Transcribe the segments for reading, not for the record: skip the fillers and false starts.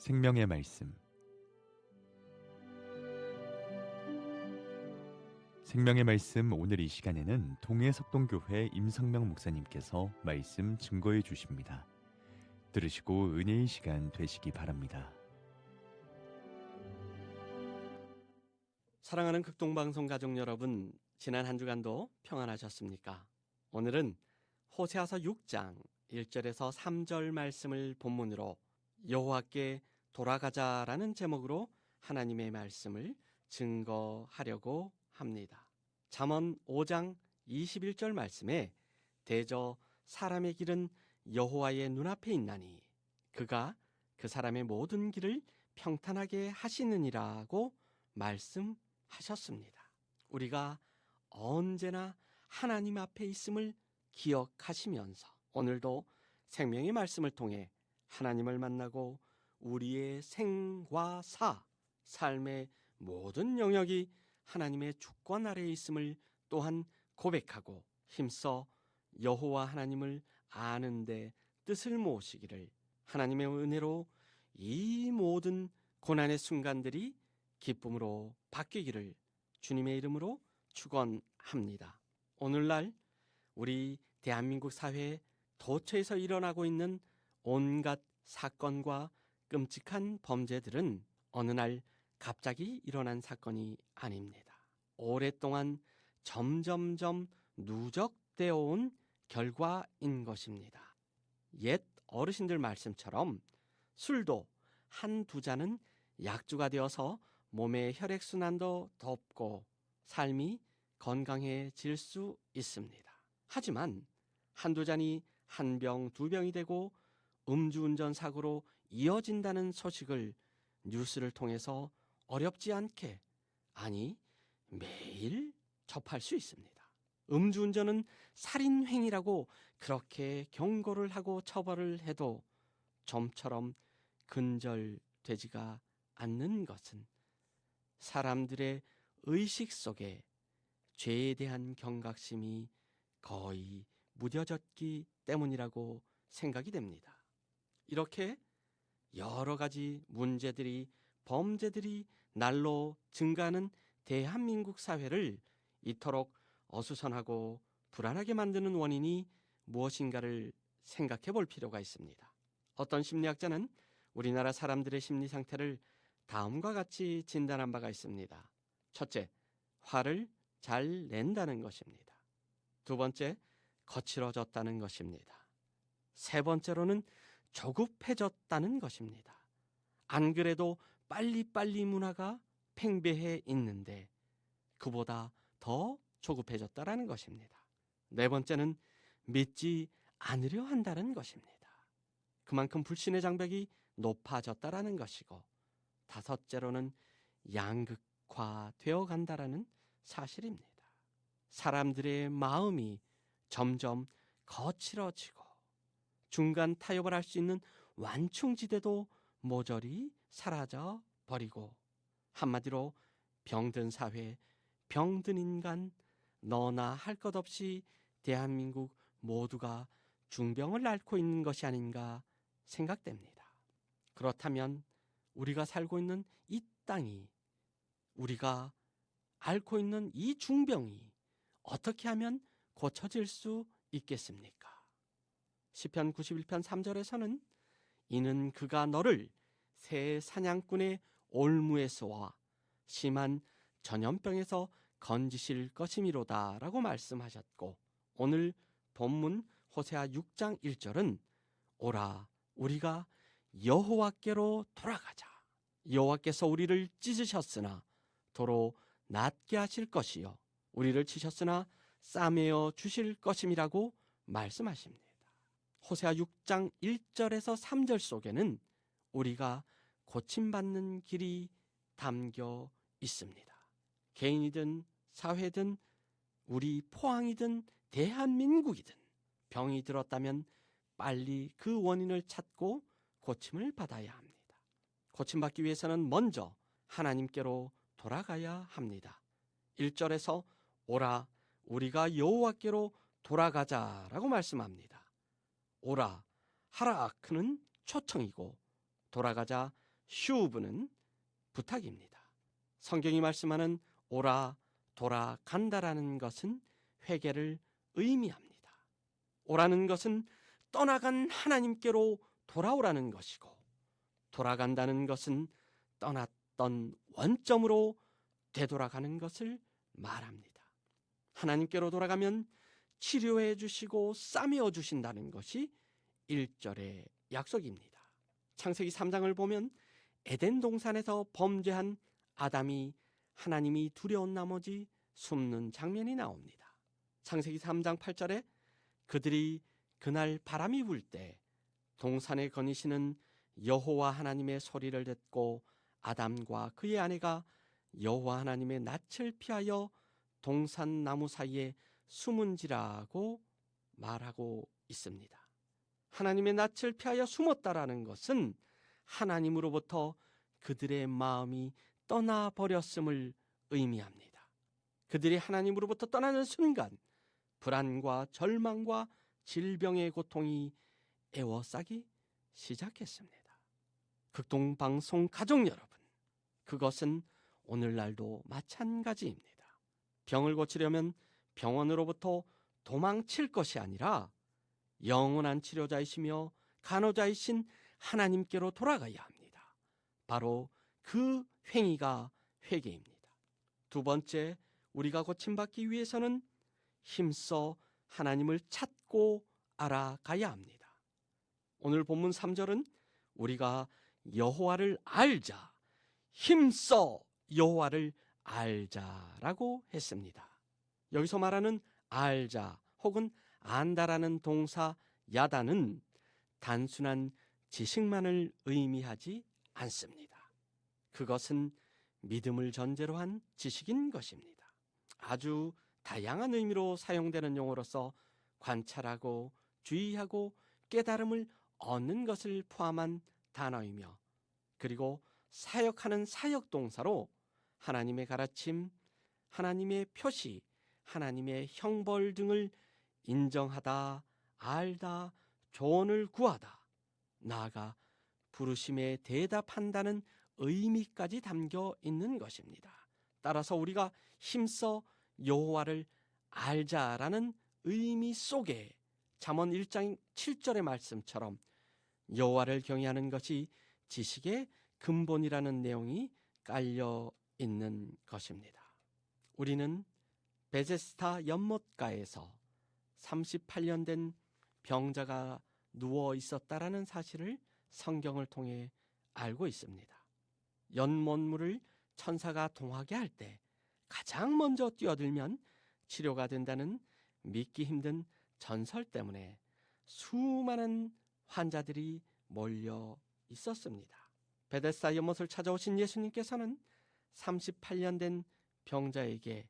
생명의 말씀. 생명의 말씀, 오늘 이 시간에는 동해석동교회 임성명 목사님께서 말씀 증거해 주십니다. 들으시고 은혜의 시간 되시기 바랍니다. 사랑하는 극동방송 가족 여러분, 지난 한 주간도 평안하셨습니까? 오늘은 호세아서 6장 1절에서 3절 말씀을 본문으로 여호와께 돌아가자라는 제목으로 하나님의 말씀을 증거하려고 합니다. 잠언 5장 21절 말씀에 대저 사람의 길은 여호와의 눈앞에 있나니 그가 그 사람의 모든 길을 평탄하게 하시느니라고 말씀하셨습니다. 우리가 언제나 하나님 앞에 있음을 기억하시면서 오늘도 생명의 말씀을 통해 하나님을 만나고 우리의 생과 사, 삶의 모든 영역이 하나님의 주권 아래에 있음을 또한 고백하고 힘써 여호와 하나님을 아는 데 뜻을 모으시기를, 하나님의 은혜로 이 모든 고난의 순간들이 기쁨으로 바뀌기를 주님의 이름으로 축원합니다. 오늘날 우리 대한민국 사회 도처에서 일어나고 있는 온갖 사건과 끔찍한 범죄들은 어느 날 갑자기 일어난 사건이 아닙니다. 오랫동안 점점점 누적되어 온 결과인 것입니다. 옛 어르신들 말씀처럼 술도 한두 잔은 약주가 되어서 몸의 혈액순환도 덮고 삶이 건강해질 수 있습니다. 하지만 한두 잔이 한 병, 두 병이 되고 음주운전 사고로 이어진다는 소식을 뉴스를 통해서 어렵지 않게, 아니 매일 접할 수 있습니다. 음주운전은 살인행위라고 그렇게 경고를 하고 처벌을 해도 좀처럼 근절되지가 않는 것은 사람들의 의식 속에 죄에 대한 경각심이 거의 무뎌졌기 때문이라고 생각이 됩니다. 이렇게 여러 가지 문제들이, 범죄들이 날로 증가하는 대한민국 사회를 이토록 어수선하고 불안하게 만드는 원인이 무엇인가를 생각해 볼 필요가 있습니다. 어떤 심리학자는 우리나라 사람들의 심리 상태를 다음과 같이 진단한 바가 있습니다. 첫째, 화를 잘 낸다는 것입니다. 두 번째, 거칠어졌다는 것입니다. 세 번째로는 조급해졌다는 것입니다. 안 그래도 빨리빨리 문화가 팽배해 있는데 그보다 더 조급해졌다는 것입니다. 네 번째는 믿지 않으려 한다는 것입니다. 그만큼 불신의 장벽이 높아졌다는 것이고, 다섯째로는 양극화되어 간다는 사실입니다. 사람들의 마음이 점점 거칠어지고 중간 타협을 할 수 있는 완충지대도 모조리 사라져 버리고, 한마디로 병든 사회, 병든 인간, 너나 할 것 없이 대한민국 모두가 중병을 앓고 있는 것이 아닌가 생각됩니다. 그렇다면 우리가 살고 있는 이 땅이, 우리가 앓고 있는 이 중병이 어떻게 하면 고쳐질 수 있겠습니까? 시편 91편 3절에서는 이는 그가 너를 새 사냥꾼의 올무에서와 심한 전염병에서 건지실 것이미로다 라고 말씀하셨고, 오늘 본문 호세아 6장 1절은 오라 우리가 여호와께로 돌아가자, 여호와께서 우리를 찢으셨으나 도로 낫게 하실 것이요 우리를 치셨으나 싸매어 주실 것임이라고 말씀하십니다. 호세아 6장 1절에서 3절 속에는 우리가 고침받는 길이 담겨 있습니다. 개인이든 사회든 우리 포항이든 대한민국이든 병이 들었다면 빨리 그 원인을 찾고 고침을 받아야 합니다. 고침받기 위해서는 먼저 하나님께로 돌아가야 합니다. 1절에서 오라 우리가 여호와께로 돌아가자라고 말씀합니다. 오라, 하라크는 초청이고 돌아가자 슈브는 부탁입니다. 성경이 말씀하는 오라, 돌아간다라는 것은 회개를 의미합니다. 오라는 것은 떠나간 하나님께로 돌아오라는 것이고, 돌아간다는 것은 떠났던 원점으로 되돌아가는 것을 말합니다. 하나님께로 돌아가면 치료해 주시고 싸매어 주신다는 것이 1절의 약속입니다. 창세기 3장을 보면 에덴 동산에서 범죄한 아담이 하나님이 두려운 나머지 숨는 장면이 나옵니다. 창세기 3장 8절에 그들이 그날 바람이 불 때 동산에 거니시는 여호와 하나님의 소리를 듣고 아담과 그의 아내가 여호와 하나님의 낯을 피하여 동산 나무 사이에 숨은지라고 말하고 있습니다. 하나님의 낯을 피하여 숨었다라는 것은 하나님으로부터 그들의 마음이 떠나버렸음을 의미합니다. 그들이 하나님으로부터 떠나는 순간 불안과 절망과 질병의 고통이 에워싸기 시작했습니다. 극동방송 가족 여러분, 그것은 오늘날도 마찬가지입니다. 병을 고치려면 병원으로부터 도망칠 것이 아니라 영원한 치료자이시며 간호자이신 하나님께로 돌아가야 합니다. 바로 그 행위가 회개입니다. 두 번째, 우리가 고침받기 위해서는 힘써 하나님을 찾고 알아가야 합니다. 오늘 본문 3절은 우리가 여호와를 알자, 힘써 여호와를 알자라고 했습니다. 여기서 말하는 알자 혹은 안다라는 동사 야다는 단순한 지식만을 의미하지 않습니다. 그것은 믿음을 전제로 한 지식인 것입니다. 아주 다양한 의미로 사용되는 용어로서 관찰하고 주의하고 깨달음을 얻는 것을 포함한 단어이며, 그리고 사역하는 사역 동사로 하나님의 가르침, 하나님의 표시, 하나님의 형벌 등을 인정하다, 알다, 조언을 구하다, 나아가 부르심에 대답한다는 의미까지 담겨 있는 것입니다. 따라서 우리가 힘써 여호와를 알자라는 의미 속에 잠언 1장 7절의 말씀처럼 여호와를 경외하는 것이 지식의 근본이라는 내용이 깔려 있는 것입니다. 우리는 베데스다 연못가에서 38년 된 병자가 누워 있었다라는 사실을 성경을 통해 알고 있습니다. 연못물을 천사가 동하게 할 때 가장 먼저 뛰어들면 치료가 된다는 믿기 힘든 전설 때문에 수많은 환자들이 몰려 있었습니다. 베데스다 연못을 찾아오신 예수님께서는 38년 된 병자에게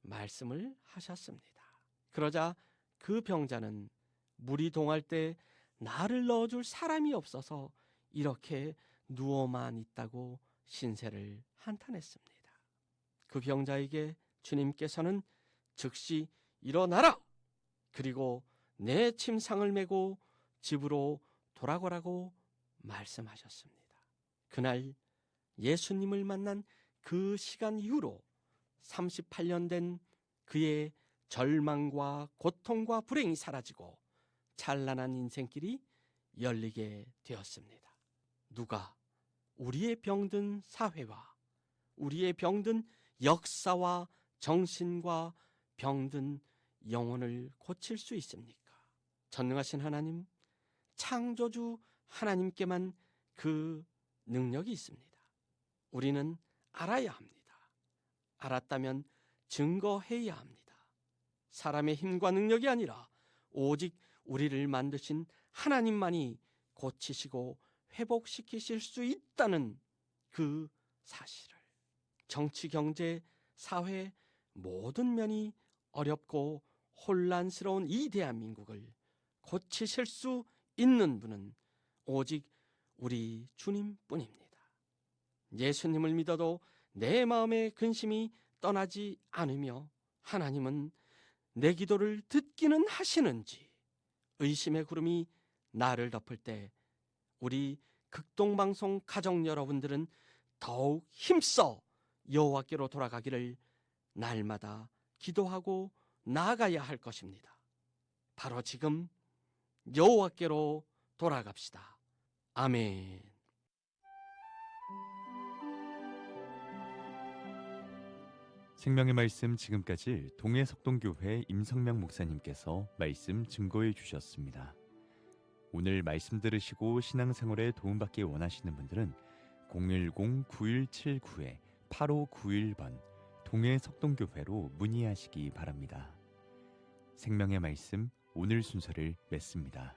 말씀을 하셨습니다. 그러자 그 병자는 물이 동할 때 나를 넣어줄 사람이 없어서 이렇게 누워만 있다고 신세를 한탄했습니다. 그 병자에게 주님께서는 즉시 일어나라! 그리고 내 침상을 메고 집으로 돌아가라고 말씀하셨습니다. 그날 예수님을 만난 그 시간 이후로 38년 된 그의 절망과 고통과 불행이 사라지고 찬란한 인생길이 열리게 되었습니다. 누가 우리의 병든 사회와 우리의 병든 역사와 정신과 병든 영혼을 고칠 수 있습니까? 전능하신 하나님, 창조주 하나님께만 그 능력이 있습니다. 우리는 알아야 합니다. 알았다면 증거해야 합니다. 사람의 힘과 능력이 아니라 오직 우리를 만드신 하나님만이 고치시고 회복시키실 수 있다는 그 사실을, 정치, 경제, 사회 모든 면이 어렵고 혼란스러운 이 대한민국을 고치실 수 있는 분은 오직 우리 주님뿐입니다. 예수님을 믿어도 내 마음의 근심이 떠나지 않으며 하나님은 내 기도를 듣기는 하시는지 의심의 구름이 나를 덮을 때 우리 극동방송 가족 여러분들은 더욱 힘써 여호와께로 돌아가기를 날마다 기도하고 나아가야 할 것입니다. 바로 지금 여호와께로 돌아갑시다. 아멘. 생명의 말씀 지금까지 동해석동교회 임성명 목사님께서 말씀 증거해 주셨습니다. 오늘 말씀 들으시고 신앙생활에 도움받기 원하시는 분들은 010-9179-8591번 동해석동교회로 문의하시기 바랍니다. 생명의 말씀 오늘 순서를 맺습니다.